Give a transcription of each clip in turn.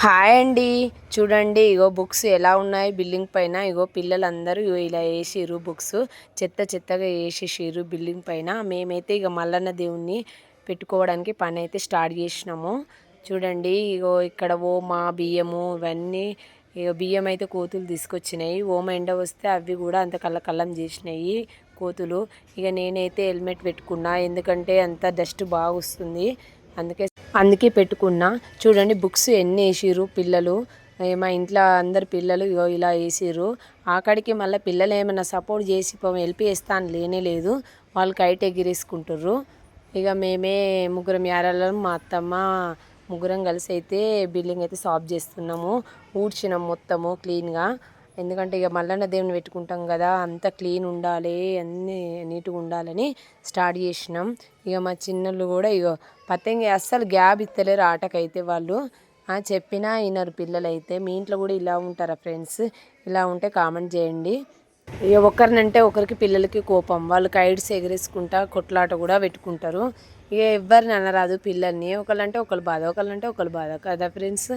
Hi అండి. చూడండి ఇగో books ఎలా ఉన్నాయి బిల్డింగ్ పైన. ఇగో పిల్లలందరూ ఇలా వేసిర్రు బుక్స్ చెత్తగా వేసేసిర్రు బిల్డింగ్ పైన. మేమైతే ఇక మల్లన్న దేవుణ్ణి పెట్టుకోవడానికి పని అయితే స్టార్ట్ చేసినాము. చూడండి ఇగో ఇక్కడ ఓమా బియ్యము ఇవన్నీ ఇక బియ్యం అయితే కోతులు తీసుకొచ్చినాయి. ఓమ ఎండ వస్తే అవి కూడా అంత కళ్ళం చేసినాయి కోతులు. ఇక నేనైతే హెల్మెట్ పెట్టుకున్నా, ఎందుకంటే అంత డస్ట్ బాగా వస్తుంది, అందుకే పెట్టుకున్నా. చూడండి బుక్స్ ఎన్ని వేసిర్రు పిల్లలు. మా ఇంట్లో అందరు పిల్లలు ఇలా వేసిర్రు. ఆఖడికి మళ్ళీ పిల్లలు ఏమైనా సపోర్ట్ చేసి హెల్ప్ చేస్తాను లేనే లేదు, వాళ్ళు కైట్ ఎగిరేసుకుంటుర్రు. ఇక మేమే ముగ్గురం యారాలం, మా అత్తమ్మ ముగ్గురం కలిసి అయితే బిల్డింగ్ అయితే సాఫ్ చేస్తున్నాము. ఊడ్చినాం మొత్తము క్లీన్గా, ఎందుకంటే ఇక మల్లన్న దేవుని పెట్టుకుంటాం కదా, అంతా క్లీన్ ఉండాలి, అన్నీ నీట్గా ఉండాలని స్టార్ట్ చేసినాం. ఇక మా చిన్నోళ్ళు కూడా ఇక పతంగి అస్సలు గ్యాప్ ఇస్తలేరు ఆటకైతే. వాళ్ళు చెప్పినా వినరు పిల్లలు అయితే. మీ ఇంట్లో కూడా ఇలా ఉంటారా ఫ్రెండ్స్? ఇలా ఉంటే కామెంట్ చేయండి. ఇక ఒకరినంటే ఒకరికి పిల్లలకి కోపం, వాళ్ళు కైడ్స్ ఎగరేసుకుంటా కొట్లాట కూడా పెట్టుకుంటారు. ఇక ఎవరిని అనరాదు పిల్లల్ని, ఒకళ్ళంటే ఒకళ్ళు బాధ కదా ఫ్రెండ్స్.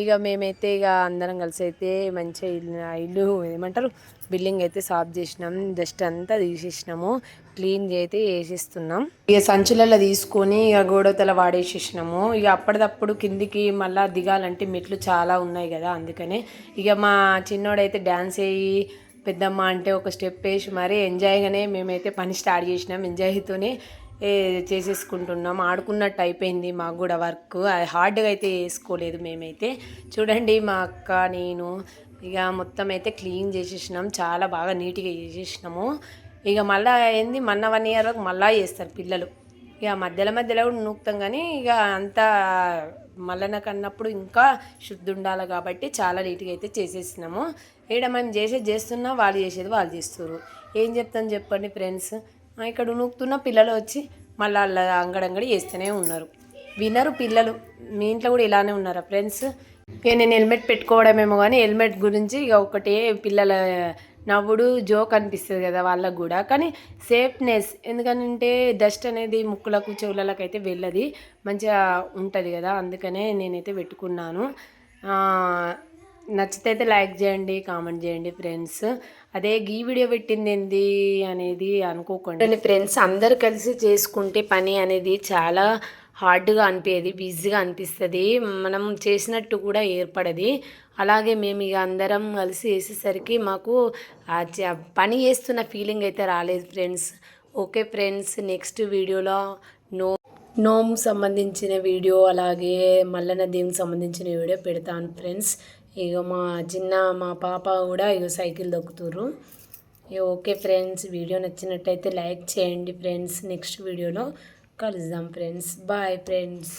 ఇక మేమైతే ఇక అందరం కలిసి అయితే మంచిగా ఇల్లు ఏమంటారు బిల్డింగ్ అయితే సాఫ్ చేసినాం, డస్ట్ అంతా తీసేసినాము, క్లీన్ అయితే వేసేస్తున్నాం. ఇక సంచులలో తీసుకొని ఇక గోడవతల వాడేసేసినాము. ఇక అప్పటిదప్పుడు కిందికి మళ్ళీ దిగాలంటే మెట్లు చాలా ఉన్నాయి కదా, అందుకనే ఇక మా చిన్నోడైతే డ్యాన్స్ వేయి పెద్దమ్మ అంటే ఒక స్టెప్ వేసి మరీ ఎంజాయ్గానే మేమైతే పని స్టార్ట్ చేసినాం. ఎంజాయ్తోనే చేసేసుకుంటున్నాం, ఆడుకున్నట్టు అయిపోయింది మాకు కూడా వర్క్. హార్డ్గా అయితే వేసుకోలేదు మేమైతే. చూడండి మా అక్క నేను ఇక మొత్తం అయితే క్లీన్ చేసేసినాం, చాలా బాగా నీట్గా చేసేసినాము. ఇక మళ్ళీ ఏంది మొన్న 1 year వరకు మళ్ళీ చేస్తారు పిల్లలు. ఇక మధ్యలో కూడా నూకుతాం, కానీ ఇక అంతా మల్లనకు అన్నప్పుడు ఇంకా శుద్ధి ఉండాలి కాబట్టి చాలా నీట్గా అయితే చేసేసినాము. ఇక్కడ మనం చేస్తున్నా, వాళ్ళు చేసేది వాళ్ళు చేస్తారు. ఏం చెప్తాను చెప్పండి ఫ్రెండ్స్? ఇక్కడ నూకుతున్న పిల్లలు వచ్చి మళ్ళీ అలా అంగడంగడి చేస్తూనే ఉన్నారు, వినరు పిల్లలు. మీ ఇంట్లో కూడా ఇలానే ఉన్నారా ఫ్రెండ్స్? ఇక నేను హెల్మెట్ పెట్టుకోవడమేమో కానీ హెల్మెట్ గురించి ఇక ఒకటే పిల్లల నవ్వుడు జోక్ అనిపిస్తుంది కదా వాళ్ళకు కూడా, కానీ సేఫ్నెస్, ఎందుకంటే డస్ట్ అనేది ముక్కులకు చెవులకు అయితే వెళ్ళది, మంచిగా ఉంటుంది కదా, అందుకనే నేనైతే పెట్టుకున్నాను. నచ్చితే అయితే లైక్ చేయండి, కామెంట్ చేయండి ఫ్రెండ్స్. అదే ఈ వీడియో పెట్టింది ఏంది అనేది అనుకోకండి ఫ్రెండ్స్. అందరు కలిసి చేసుకుంటే పని అనేది చాలా హార్డ్గా అనిపించేది, బిజీగా అనిపిస్తుంది, మనం చేసినట్టు కూడా ఏర్పడది. అలాగే మేము ఇక అందరం కలిసి వేసేసరికి మాకు పని చేస్తున్న ఫీలింగ్ అయితే రాలేదు ఫ్రెండ్స్. ఓకే ఫ్రెండ్స్, నెక్స్ట్ వీడియోలో నోమ్ సంబంధించిన వీడియో, అలాగే మల్లన్న దేవునికి సంబంధించిన వీడియో పెడతాను ఫ్రెండ్స్. ఇక మా పాప కూడా ఇక సైకిల్ దొక్కుతుర్రు. ఇక ఓకే ఫ్రెండ్స్, వీడియో నచ్చినట్టయితే లైక్ చేయండి ఫ్రెండ్స్. నెక్స్ట్ వీడియోలో కలుద్దాం ఫ్రెండ్స్. Bye friends.